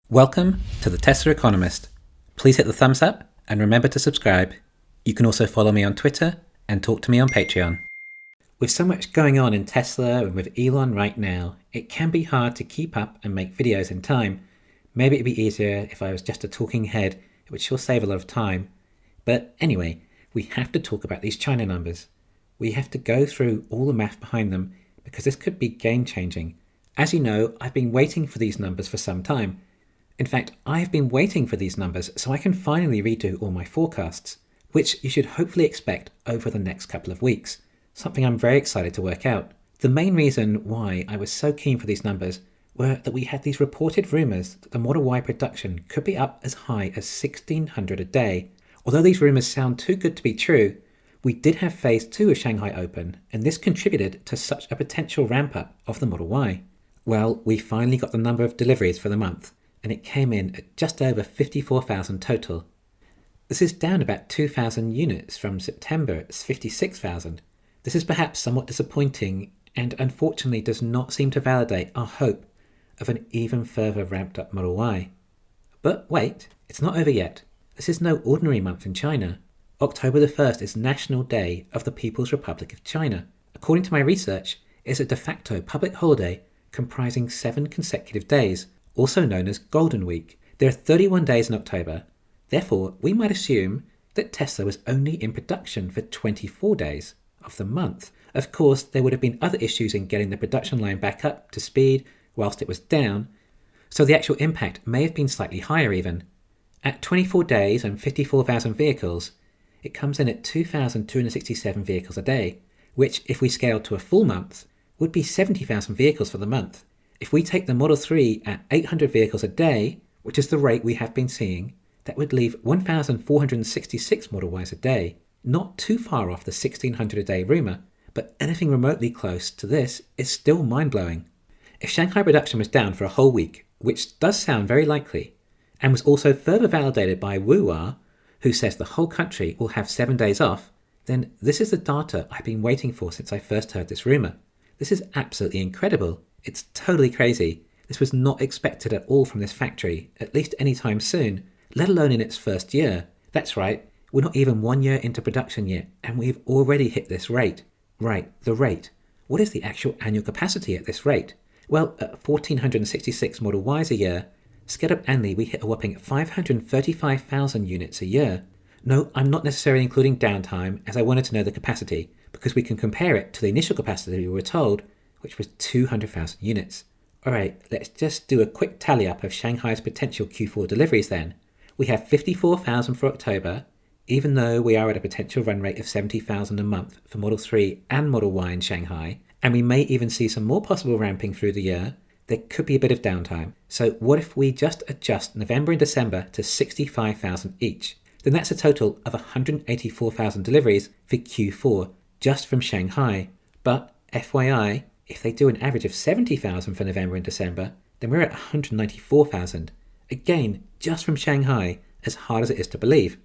Welcome to the Tesla Economist. Please hit the thumbs up and remember to subscribe. You can also follow me on Twitter and talk to me on Patreon. With so much going on in Tesla and with Elon right now, it can be hard to keep up and make videos in time. Maybe it'd be easier if I was just a talking head, it would sure save a lot of time. But anyway, we have to talk about these China numbers. We have to go through all the math behind them because this could be game changing. As you know, I've been waiting for these numbers for some time. In fact, I've been waiting for these numbers so I can finally redo all my forecasts, which you should hopefully expect over the next couple of weeks, something I'm very excited to work out. The main reason why I was so keen for these numbers were that we had these reported rumours that the Model Y production could be up as high as 1,600 a day. Although these rumours sound too good to be true, we did have Phase 2 of Shanghai open, and this contributed to such a potential ramp-up of the Model Y. Well, we finally got the number of deliveries for the month, and it came in at just over 54,000 total. This is down about 2,000 units from September at 56,000. This is perhaps somewhat disappointing and unfortunately does not seem to validate our hope of an even further ramped up Model Y. But wait, it's not over yet. This is no ordinary month in China. October the 1st is National Day of the People's Republic of China. According to my research, it is a de facto public holiday comprising 7 consecutive days, also known as Golden Week. There are 31 days in October. Therefore, we might assume that Tesla was only in production for 24 days of the month. Of course, there would have been other issues in getting the production line back up to speed whilst it was down, so the actual impact may have been slightly higher even. At 24 days and 54,000 vehicles, it comes in at 2,267 vehicles a day, which, if we scaled to a full month, would be 70,000 vehicles for the month. If we take the Model 3 at 800 vehicles a day, which is the rate we have been seeing, that would leave 1,466 Model Ys a day. Not too far off the 1,600 a day rumour, but anything remotely close to this is still mind-blowing. If Shanghai production was down for a whole week, which does sound very likely, and was also further validated by Wuhua, who says the whole country will have 7 days off, then this is the data I've been waiting for since I first heard this rumour. This is absolutely incredible. It's totally crazy. This was not expected at all from this factory, at least anytime soon, let alone in its first year. That's right, we're not even 1 year into production yet, and we've already hit this rate. Right, the rate. What is the actual annual capacity at this rate? Well, at 1,466 Model Ys a year, scaled up annually we hit a whopping 535,000 units a year. No, I'm not necessarily including downtime, as I wanted to know the capacity, because we can compare it to the initial capacity we were told, which was 200,000 units. Alright, let's just do a quick tally up of Shanghai's potential Q4 deliveries then. We have 54,000 for October, even though we are at a potential run rate of 70,000 a month for Model 3 and Model Y in Shanghai, and we may even see some more possible ramping through the year. There could be a bit of downtime. So what if we just adjust November and December to 65,000 each? Then that's a total of 184,000 deliveries for Q4 just from Shanghai. But FYI, if they do an average of 70,000 for November and December, then we're at 194,000. Again, just from Shanghai, as hard as it is to believe.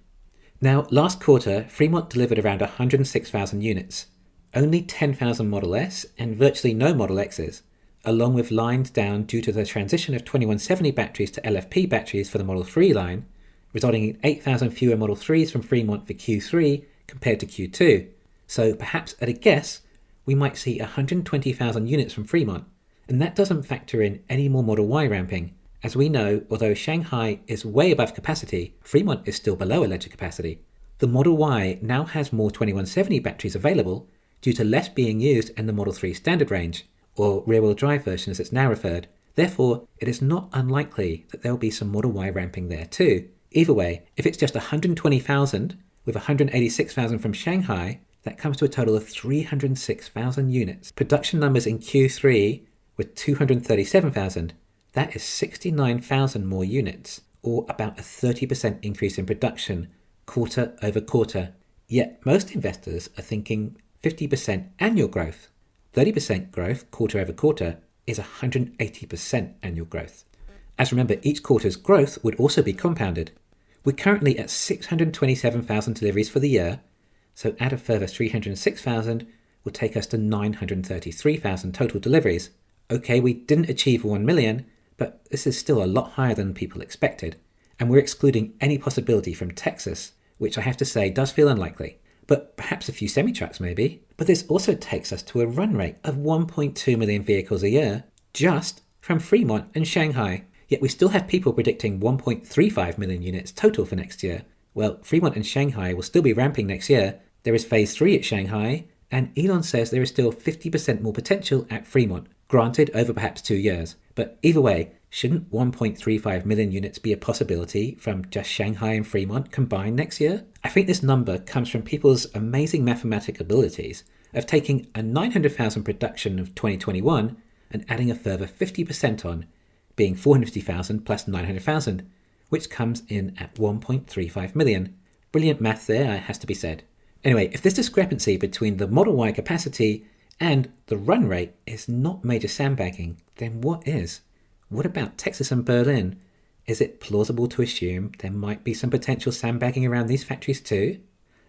Now, last quarter, Fremont delivered around 106,000 units. Only 10,000 Model S and virtually no Model X's, along with lines down due to the transition of 2170 batteries to LFP batteries for the Model 3 line, resulting in 8,000 fewer Model 3s from Fremont for Q3 compared to Q2. So perhaps at a guess, we might see 120,000 units from Fremont, and that doesn't factor in any more Model Y ramping. As we know, although Shanghai is way above capacity, Fremont is still below alleged capacity. The Model Y now has more 2170 batteries available due to less being used in the Model 3 standard range, or rear-wheel drive version as it's now referred. Therefore, it is not unlikely that there will be some Model Y ramping there too. Either way, if it's just 120,000 with 186,000 from Shanghai, that comes to a total of 306,000 units. Production numbers in Q3 were 237,000. That is 69,000 more units, or about a 30% increase in production, quarter over quarter. Yet most investors are thinking 50% annual growth. 30% growth quarter over quarter is 180% annual growth. As remember, each quarter's growth would also be compounded. We're currently at 627,000 deliveries for the year, so add a further 306,000 will take us to 933,000 total deliveries. Okay, we didn't achieve 1 million, but this is still a lot higher than people expected, and we're excluding any possibility from Texas, which I have to say does feel unlikely. But perhaps a few semi-trucks maybe. But this also takes us to a run rate of 1.2 million vehicles a year just from Fremont and Shanghai. Yet we still have people predicting 1.35 million units total for next year. Well, Fremont and Shanghai will still be ramping next year. There is phase 3 at Shanghai, and Elon says there is still 50% more potential at Fremont, granted over perhaps 2 years. But either way, shouldn't 1.35 million units be a possibility from just Shanghai and Fremont combined next year? I think this number comes from people's amazing mathematical abilities of taking a 900,000 production of 2021 and adding a further 50% on, being 450,000 plus 900,000, which comes in at 1.35 million. Brilliant math there, has to be said. Anyway, if this discrepancy between the Model Y capacity and the run rate is not major sandbagging, then what is? What about Texas and Berlin? Is it plausible to assume there might be some potential sandbagging around these factories too?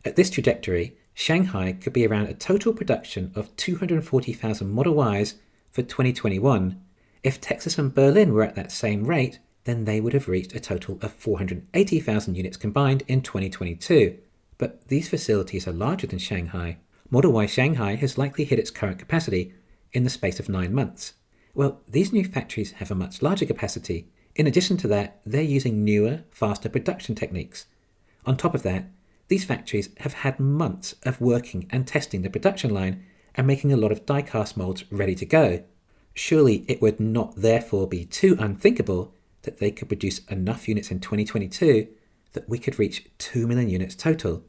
At this trajectory, Shanghai could be around a total production of 240,000 Model Ys for 2021. If Texas and Berlin were at that same rate, then they would have reached a total of 480,000 units combined in 2022. But these facilities are larger than Shanghai. Model Y Shanghai has likely hit its current capacity in the space of 9 months. Well, these new factories have a much larger capacity. In addition to that, they're using newer, faster production techniques. On top of that, these factories have had months of working and testing the production line and making a lot of die-cast molds ready to go. Surely it would not therefore be too unthinkable that they could produce enough units in 2022 that we could reach 2 million units total.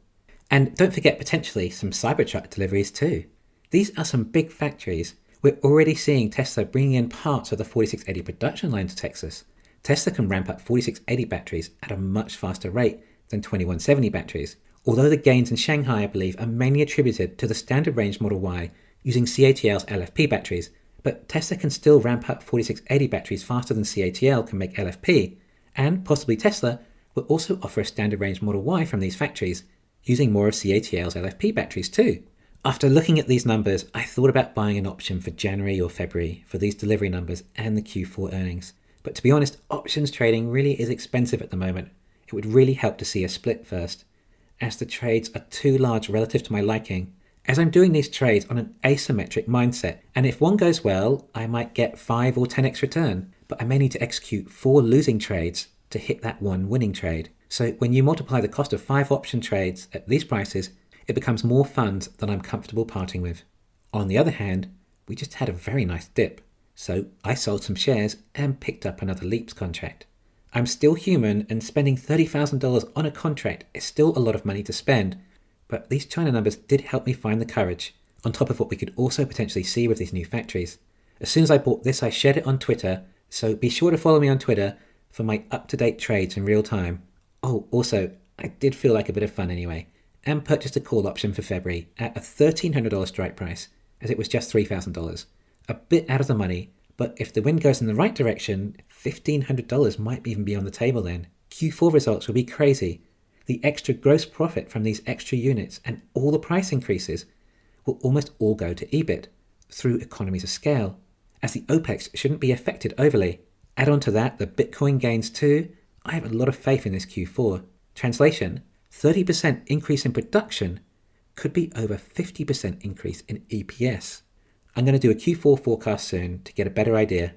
And don't forget potentially some Cybertruck deliveries too. These are some big factories. We're already seeing Tesla bringing in parts of the 4680 production line to Texas. Tesla can ramp up 4680 batteries at a much faster rate than 2170 batteries, although the gains in Shanghai, I believe, are mainly attributed to the standard range Model Y using CATL's LFP batteries, but Tesla can still ramp up 4680 batteries faster than CATL can make LFP, and possibly Tesla will also offer a standard range Model Y from these factories, using more of CATL's LFP batteries too. After looking at these numbers, I thought about buying an option for January or February for these delivery numbers and the Q4 earnings. But to be honest, options trading really is expensive at the moment. It would really help to see a split first, as the trades are too large relative to my liking, as I'm doing these trades on an asymmetric mindset, and if one goes well, I might get 5 or 10x return, but I may need to execute 4 losing trades to hit that one winning trade. So when you multiply the cost of 5 option trades at these prices, it becomes more funds than I'm comfortable parting with. On the other hand, we just had a very nice dip, so I sold some shares and picked up another Leaps contract. I'm still human, and spending $30,000 on a contract is still a lot of money to spend, but these China numbers did help me find the courage, on top of what we could also potentially see with these new factories. As soon as I bought this, I shared it on Twitter, so be sure to follow me on Twitter for my up-to-date trades in real time. Oh, also, I did feel like a bit of fun anyway, and purchased a call option for February at a $1,300 strike price, as it was just $3,000. A bit out of the money, but if the wind goes in the right direction, $1,500 might even be on the table then. Q4 results will be crazy. The extra gross profit from these extra units and all the price increases will almost all go to EBIT through economies of scale, as the OPEX shouldn't be affected overly. Add on to that the Bitcoin gains too. I have a lot of faith in this Q4. Translation, 30% increase in production could be over 50% increase in EPS. I'm going to do a Q4 forecast soon to get a better idea.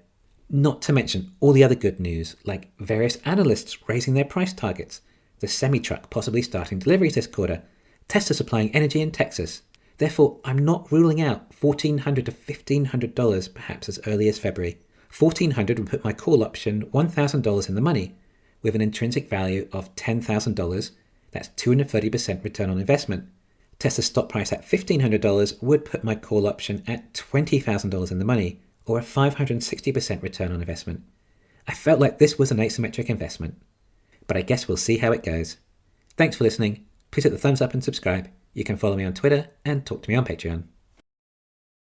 Not to mention all the other good news, like various analysts raising their price targets, the semi-truck possibly starting deliveries this quarter, Tesla supplying energy in Texas. Therefore, I'm not ruling out $1,400 to $1,500 perhaps as early as February. $1,400 would put my call option $1,000 in the money, with an intrinsic value of $10,000. That's 230% return on investment. Tesla's stock price at $1,500 would put my call option at $20,000 in the money, or a 560% return on investment. I felt like this was an asymmetric investment, but I guess we'll see how it goes. Thanks for listening. Please hit the thumbs up and subscribe. You can follow me on Twitter and talk to me on Patreon.